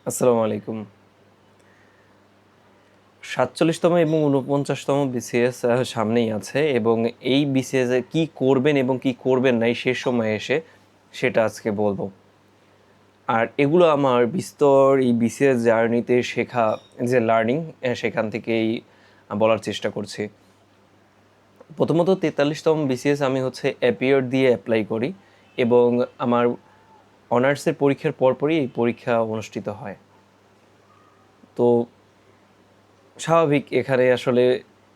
আসসালামু আলাইকুম। ৪৭তম এবং ৪৯তম বিসিএস সামনেই আছে এবং এই বিসিএসে কি করবেন এবং কি করবেন না এই শেষ সময়ে এসে সেটা আজকে বলবো। আর এগুলো আমার বিস্তর এই বিসিএস জার্নিতে শেখা যে লার্নিং সেখান থেকেই বলার চেষ্টা করছি। প্রথমত ৪৩তম বিসিএস আমি অ্যাপিয়ার দিয়ে অ্যাপ্লাই করি এবং আমার অনার্সের পরীক্ষার পরপরই এই পরীক্ষা অনুষ্ঠিত হয়। তো স্বাভাবিক এখানে আসলে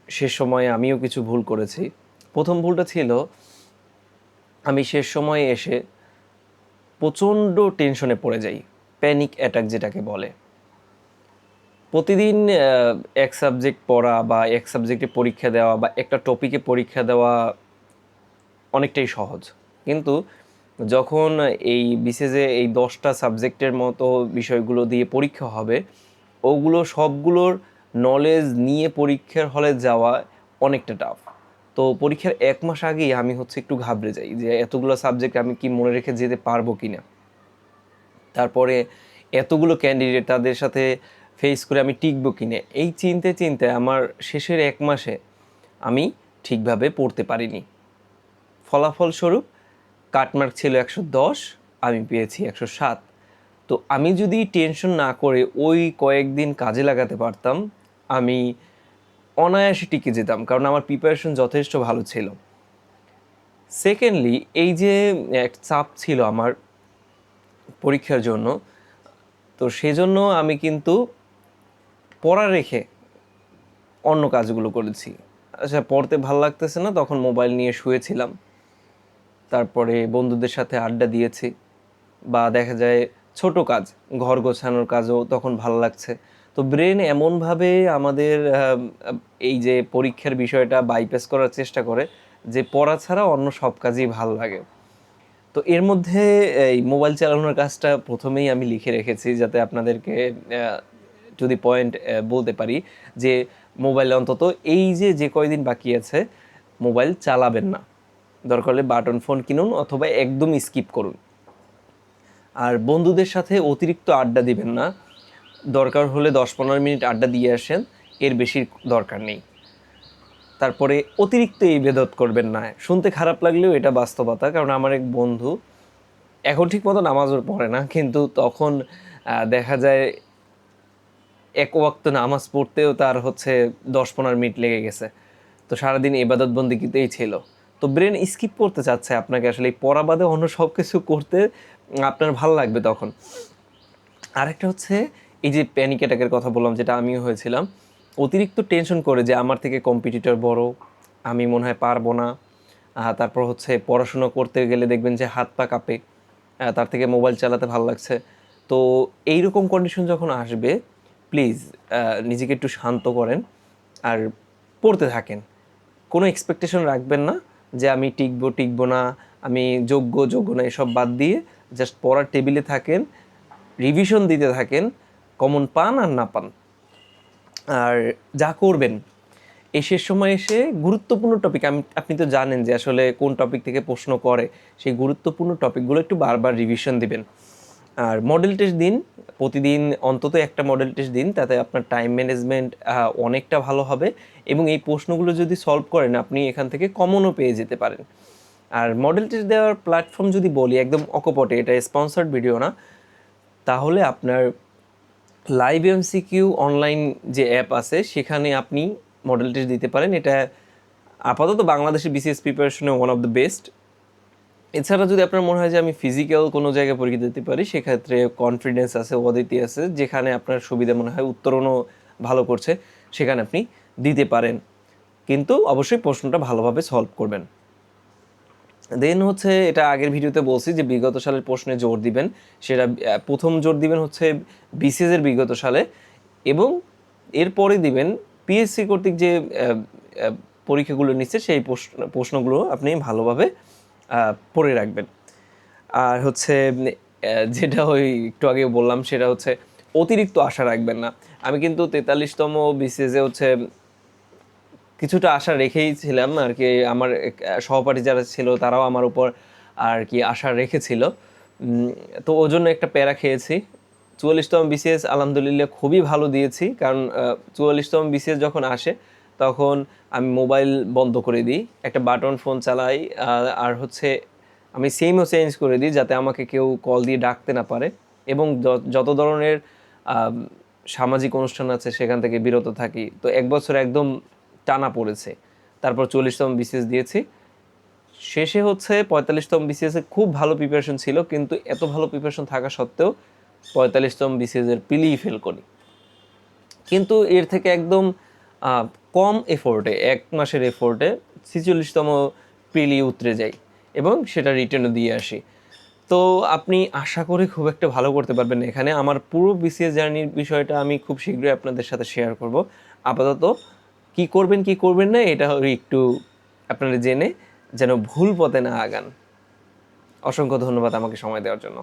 শেষ সময়ে আমিও কিছু ভুল করেছি। প্রথম ভুলটা ছিল আমি শেষ সময়ে এসে প্রচণ্ড টেনশনে পড়ে যাই, প্যানিক অ্যাটাক যেটাকে বলে। প্রতিদিন এক সাবজেক্ট পড়া বা এক সাবজেক্টে পরীক্ষা দেওয়া বা একটা টপিকে পরীক্ষা দেওয়া অনেকটাই সহজ, কিন্তু যখন এই বিসিএসে এই 10টা সাবজেক্টের মতো বিষয়গুলো দিয়ে পরীক্ষা হবে, ওগুলো সবগুলোর নলেজ নিয়ে পরীক্ষার হলে যাওয়া অনেকটা টাফ। তো পরীক্ষার 1 মাস আগেই আমি একটু ঘাবড়ে যাই যে এতগুলো সাবজেক্ট আমি কি মনে রেখে যেতে পারবো কি না। তারপরে এতগুলো ক্যান্ডিডেট, তাদের সাথে ফেস করে আমি টিকবো কি না, এই চিন্তায় আমার শেষের 1 মাসে আমি ঠিকভাবে পড়তে পারিনি। ফলাফলস্বরূপ কাটমার্ক ছিল 110, আমি পেয়েছি 107। তো আমি যদি টেনশন না করে ওই কয়েকদিন কাজে লাগাতে পারতাম, আমি অনায়াসে টিকে যেতাম, কারণ আমার প্রিপারেশন যথেষ্ট ভালো ছিল। সেকেন্ডলি, এই যে এক চাপ ছিল আমার পরীক্ষার জন্য, তো সেজন্য আমি কিন্তু পড়া রেখে অন্য কাজগুলো করেছি। আচ্ছা, পড়তে ভালো লাগতেছে না, তখন মোবাইল নিয়ে শুয়েছিলাম। তারপরে বন্ধুদের সাথে আড্ডা দিয়েছি, বা দেখা যায় ছোট কাজ, ঘর গোছানোর কাজও তখন ভালো লাগছে। তো ব্রেন এমনভাবে আমাদের এই যে পরীক্ষার বিষয়টা বাইপাস করার চেষ্টা করে যে পড়া ছাড়া অন্য সব কাজই ভালো লাগে। তো এর মধ্যে এই মোবাইল চালানোর কাজটা প্রথমেই আমি লিখে রেখেছি, যাতে আপনাদেরকে টু দি পয়েন্ট বলতে পারি যে মোবাইলে অন্তত এই যে কয়দিন বাকি আছে মোবাইল চালাবেন না। দরকার হলে বাটন ফোন কিনুন অথবা একদম স্কিপ করুন। আর বন্ধুদের সাথে অতিরিক্ত আড্ডা দিবেন না। দরকার হলে 10-15 মিনিট আড্ডা দিয়ে আসেন, এর বেশি দরকার নেই। তারপরে অতিরিক্ত এই ইবাদত করবেন না। শুনতে খারাপ লাগলেও এটা বাস্তবতা, কারণ আমার এক বন্ধু এখন ঠিকমতো নামাজও পড়ে না, কিন্তু তখন দেখা যায় এক ওয়াক্ত নামাজ পড়তেও তার 10-15 মিনিট লেগে গেছে। তো সারাদিন ইবাদত বন্দেগীতেই ছিল। তো ব্রেন স্কিপ করতে চাচ্ছে আপনাকে আসলে এই পড়া বাদে অন্য সব কিছু করতে আপনার ভাল লাগবে তখন। আরেকটা এই যে প্যানিক অ্যাটাকের কথা বললাম, যেটা আমিও হয়েছিলাম। অতিরিক্ত টেনশন করে যে আমার থেকে কম্পিটিটর বড়, আমি মনে হয় পারবো না। তারপর পড়াশুনো করতে গেলে দেখবেন যে হাত পা কাঁপে, তার থেকে মোবাইল চালাতে ভালো লাগছে। তো এইরকম কন্ডিশন যখন আসবে, প্লিজ নিজেকে একটু শান্ত করেন আর পড়তে থাকেন। কোনো এক্সপেকটেশন রাখবেন না যে আমি টিকবো না, আমি যোগ্য না, এসব বাদ দিয়ে জাস্ট পড়ার টেবিলে থাকেন, রিভিশন দিতে থাকেন, কমন পান আর না পান। আর যা করবেন এই শেষ সময় এসে গুরুত্বপূর্ণ টপিক, আপনি তো জানেন যে আসলে কোন টপিক থেকে প্রশ্ন করে, সেই গুরুত্বপূর্ণ টপিকগুলো একটু বারবার রিভিশন দিবেন। আর মডেল টেস্ট দিন, প্রতিদিন অন্তত একটা মডেল টেস্ট দিন, তাতে আপনার টাইম ম্যানেজমেন্ট অনেকটা ভালো হবে এবং এই প্রশ্নগুলো যদি সলভ করেন আপনি এখান থেকে কমনও পেয়ে যেতে পারেন। আর মডেল টেস্ট দেওয়ার প্ল্যাটফর্ম যদি বলি একদম অকপটে, এটা স্পন্সার্ড ভিডিও না, তাহলে আপনার লাইভ এমসিকিউ অনলাইন যে অ্যাপ আছে সেখানে আপনি মডেল টেস্ট দিতে পারেন। এটা আপাতত বাংলাদেশের বিসিএস প্রিপারেশনে ওয়ান অফ দ্য বেস্ট। এছাড়া যদি আপনার মনে হয় যে আমি ফিজিক্যাল কোনো জায়গায় পরীক্ষা দিতে পারি, সেক্ষেত্রে কনফিডেন্স আছে, অদিতি আছে, যেখানে আপনার সুবিধা মনে হয়, উত্তরণও ভালো করছে, সেখানে আপনি দিতে পারেন, কিন্তু অবশ্যই প্রশ্নটা ভালোভাবে সলভ করবেন। দেন এটা আগের ভিডিওতে বলছি যে বিগত সালের প্রশ্নে জোর দিবেন। সেটা প্রথম জোর দিবেন বিসিএসের বিগত সালে, এবং এরপরে দিবেন পিএসসি কর্তৃক যে পরীক্ষাগুলো নিচ্ছে সেই প্রশ্নগুলো আপনি ভালোভাবে পড়ে রাখবেন। আর যেটা একটু আগে বললাম, সেটা অতিরিক্ত আশা রাখবেন না। আমি কিন্তু 43তম বিসিএসে কিছুটা আশা রেখেই ছিলাম আর কি। আমার সহপাঠী যারা ছিল তারাও আমার উপর আর কি আশা রেখেছিল। তো ওই জন্য একটা প্যারা খেয়েছি। 44তম বিসিএস আলহামদুলিল্লাহ খুবই ভালো দিয়েছি, কারণ 44তম বিসিএস যখন আসে তখন আমি মোবাইল বন্ধ করে দিই, একটা বাটন ফোন চালাই, আর হচ্ছে আমি সিমও চেঞ্জ করে দিই যাতে আমাকে কেউ কল দিয়ে ডাকতে না পারে, এবং যত ধরনের আম, সামাজিক অনুষ্ঠান আছে সেখান থেকে বিরত থাকি। তো 1 বছর একদম টানা পড়েছে, তারপর 40তম বিসিএস দিয়েছি। শেষে হচ্ছে 45তম বিসিএসে খুব ভালো প্রিপারেশন ছিল, কিন্তু এত ভালো প্রিপারেশন থাকা সত্ত্বেও 45তম বিসিএসের প্রিলিই ফেল করি। কিন্তু এর থেকে একদম আহ, কম এফোর্টে, 1 মাসের এফোর্টে 46তম প্রিলি উতরে যাই এবং সেটা রিটার্নও দিয়ে আসি। তো আপনি আশা করি খুব একটা ভালো করতে পারবেন এখানে। আমার পুরো বিসিএস জার্নির বিষয়টা আমি খুব শীঘ্রই আপনাদের সাথে শেয়ার করব। আপাতত কি করবেন কি করবেন না এটা একটু আপনারা জেনে যেন ভুল পথে না আগান। অসংখ্য ধন্যবাদ আমাকে সময় দেওয়ার জন্য।